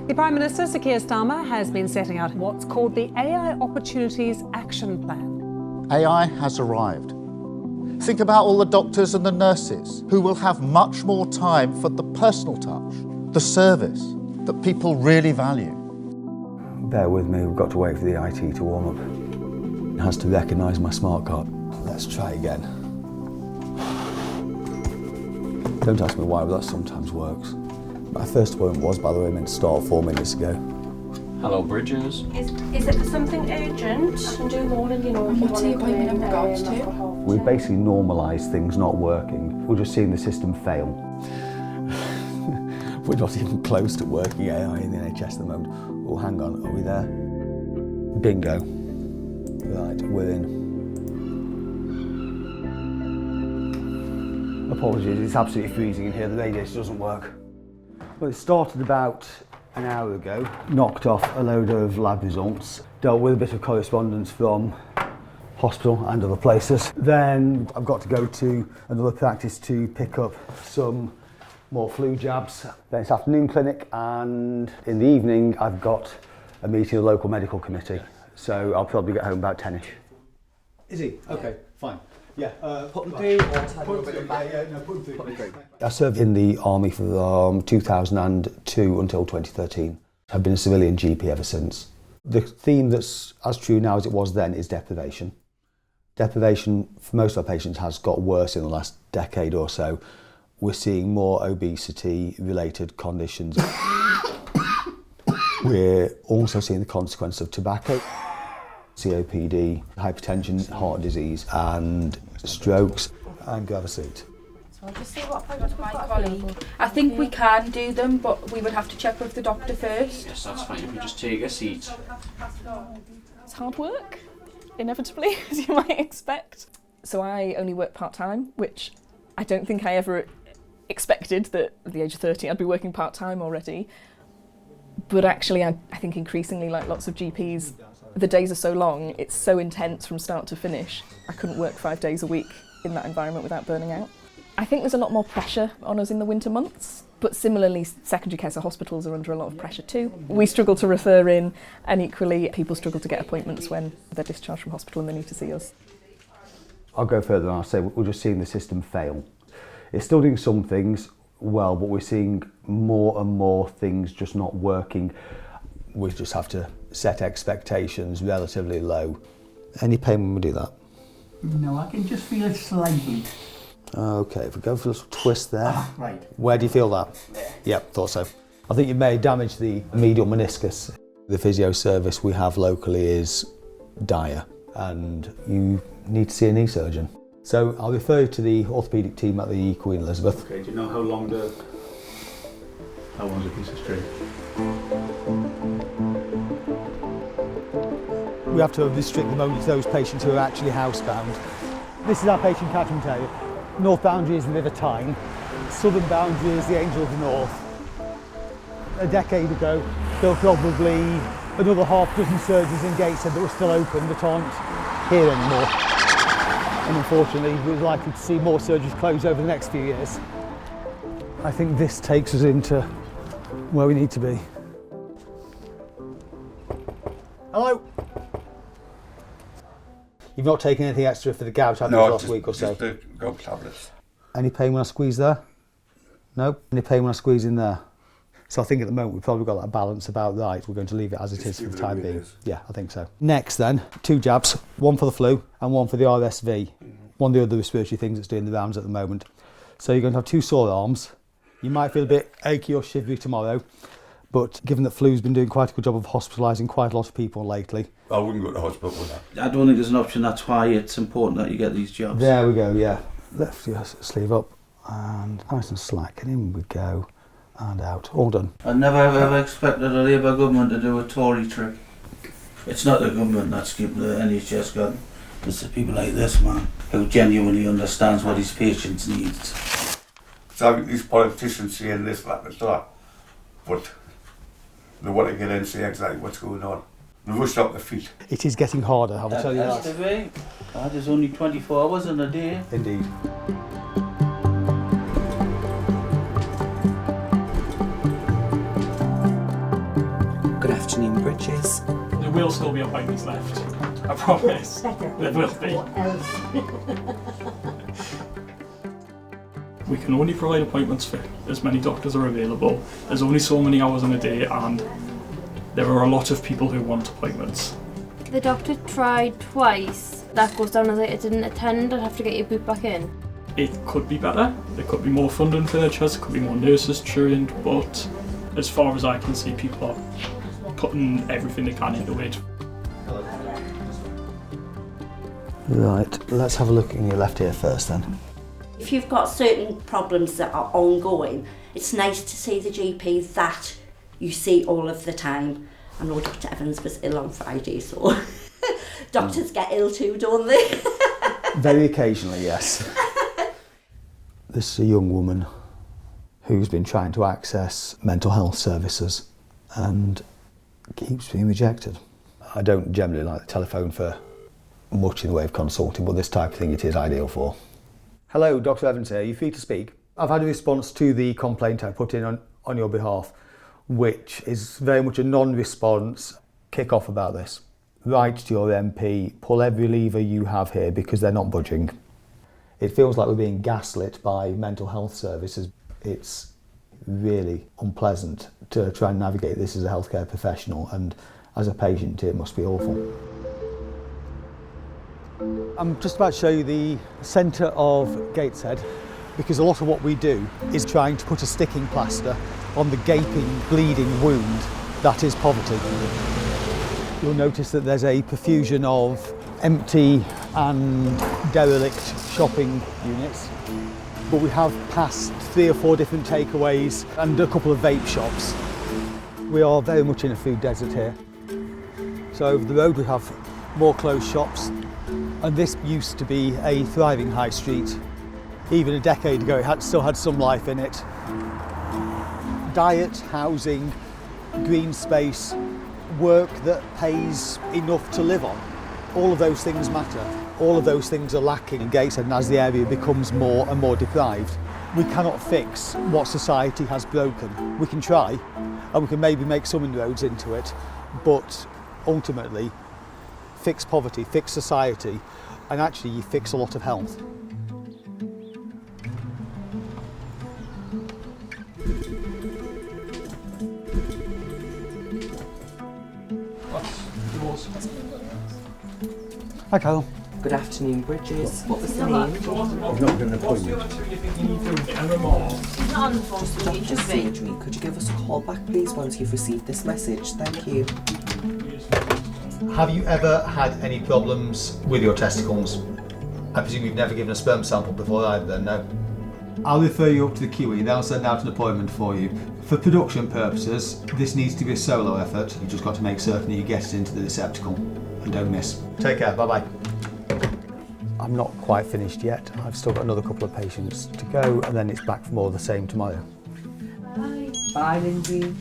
The Prime Minister, Sir Keir Starmer, has been setting out what's called the AI Opportunities Action Plan. AI has arrived. Think about all the doctors and the nurses who will have much more time for the personal touch, the service that people really value. Bear with me, we've got to wait for the IT to warm up. It has to recognise my smart card. Let's try again. Don't ask me why, but that sometimes works. My first appointment was, by the way, meant to start 4 minutes ago. Hello, Bridges. Is it for something urgent? I can do morning, you know. And what's the appointment in regards to? We've basically normalised things not working. We're just seeing the system fail. We're not even close to working AI in the NHS at the moment. Oh, hang on, are we there? Bingo. Right, we're in. Apologies, it's absolutely freezing in here. The radiator doesn't work. Well, it started about an hour ago, knocked off a load of lab results, dealt with a bit of correspondence from hospital and other places. Then I've got to go to another practice to pick up some more flu jabs. Then it's afternoon clinic, and in the evening I've got a meeting with the local medical committee. So I'll probably get home about 10ish. Is he? Okay, fine. Yeah, put him through or put him through. I served in the army from 2002 until 2013. I've been a civilian GP ever since. The theme that's as true now as it was then is deprivation. Deprivation for most of our patients has got worse in the last decade or so. We're seeing more obesity-related conditions. We're also seeing the consequence of tobacco, COPD, hypertension, heart disease and strokes. And grab a seat. So I'll just see what I got to my colleague. I think we can do them, but we would have to check with the doctor first. Yes, that's fine. You can just take a seat. It's hard work, inevitably, as you might expect. So I only work part-time, which I don't think I ever expected that at the age of 30 I'd be working part-time already. But actually I think increasingly, like lots of GPs, the days are so long, it's so intense from start to finish. I couldn't work 5 days a week in that environment without burning out. I think there's a lot more pressure on us in the winter months, but similarly secondary care, so hospitals are under a lot of pressure too. We struggle to refer in, and equally people struggle to get appointments when they're discharged from hospital and they need to see us. I'll go further and I'll say we're just seeing the system fail. It's still doing some things well, but we're seeing more and more things just not working. We just have to set expectations relatively low. Any pain when we do that? No, I can just feel it slightly. Okay, if we go for a little twist there. Right. Where do you feel that? There. Yep, thought so. I think you may damage the medial meniscus. The physio service we have locally is dire and you need to see a knee surgeon. So I'll refer you to the orthopaedic team at the Queen Elizabeth. Okay, do you know how long's a piece of string? We have to restrict them only to those patients who are actually housebound. This is our patient catchment area. North boundary is the River Tyne. Southern boundary is the Angel of the North. A decade ago, there were probably another half dozen surgeries in Gateshead that were still open that aren't here anymore. And unfortunately, we're likely to see more surgeries close over the next few years. I think this takes us into where we need to be. Hello? You've not taken anything extra for the gout, have you, last week or so? No, just the gout tablets. Any pain when I squeeze there? No? Any pain when I squeeze in there? So I think at the moment we've probably got that balance about right. We're going to leave it as it is for the time being. Yeah, I think so. Next then, 2 jabs, one for the flu and one for the RSV. One of the other respiratory things that's doing the rounds at the moment. So you're going to have 2 sore arms. You might feel a bit achy or shivery tomorrow, but given that flu's been doing quite a good job of hospitalising quite a lot of people lately. I wouldn't go to hospital with that. I don't think there's an option, that's why it's important that you get these jobs. There we go, yeah. Lift your sleeve up and nice and slack, and in we go. And out. All done. I never ever expected a Labour government to do a Tory trick. It's not the government that's keeping the NHS going. It's the people like this man who genuinely understands what his patients need. So these politicians saying this, that and that, but they want to get in and say exactly what's going on. They rush up their feet. It is getting harder, I will tell you that. Has to be. God, there's only 24 hours in a day. Indeed. afternoon, Bridges. There will still be appointments left. I promise. There will be. We can only provide appointments for as many doctors are available. There's only so many hours in a day, and there are a lot of people who want appointments. The doctor tried twice. That goes down as I didn't attend. I'd have to get your boot back in. It could be better. There could be more funding for NHS. There could be more nurses trained. But as far as I can see, people are putting everything they can into it. Right, let's have a look in your left ear first then. If you've got certain problems that are ongoing, it's nice to see the GP that you see all of the time. I know Dr. Evans was ill on Friday, so doctors get ill too, don't they? Very occasionally, yes. This is a young woman who's been trying to access mental health services and keeps being rejected. I don't generally like the telephone for much in the way of consulting, but this type of thing it is ideal for. Hello, Dr. Evans here. Are you free to speak? I've had a response to the complaint I put in on your behalf, which is very much a non-response. Kick off about this. Write to your MP, pull every lever you have here because they're not budging. It feels like we're being gaslit by mental health services. It's really unpleasant to try and navigate this as a healthcare professional, and as a patient it must be awful. I'm just about to show you the centre of Gateshead, because a lot of what we do is trying to put a sticking plaster on the gaping, bleeding wound that is poverty. You'll notice that there's a profusion of empty and derelict shopping units, but we have passed 3 or 4 different takeaways and a couple of vape shops. We are very much in a food desert here. So over the road we have more closed shops, and this used to be a thriving high street. Even a decade ago it still had some life in it. Diet, housing, green space, work that pays enough to live on. All of those things matter. All of those things are lacking in Gateshead, and as the area becomes more and more deprived, we cannot fix what society has broken. We can try, and we can maybe make some inroads into it, but ultimately, fix poverty, fix society, and actually you fix a lot of health. Hi, Carol. Good afternoon, Bridges. What was the name? We've not got an appointment. She's not on the phone, so you Dr. should be. Surgery. Could you give us a call back, please, once you've received this message? Thank you. Have you ever had any problems with your testicles? I presume you've never given a sperm sample before either then, no? I'll refer you up to the QE, they'll send out an appointment for you. For production purposes, this needs to be a solo effort. You've just got to make certain that you get it into the receptacle and don't miss. Take care, bye-bye. I'm not quite finished yet. I've still got another couple of patients to go, and then it's back for more of the same tomorrow. Bye. Bye, Lindsay.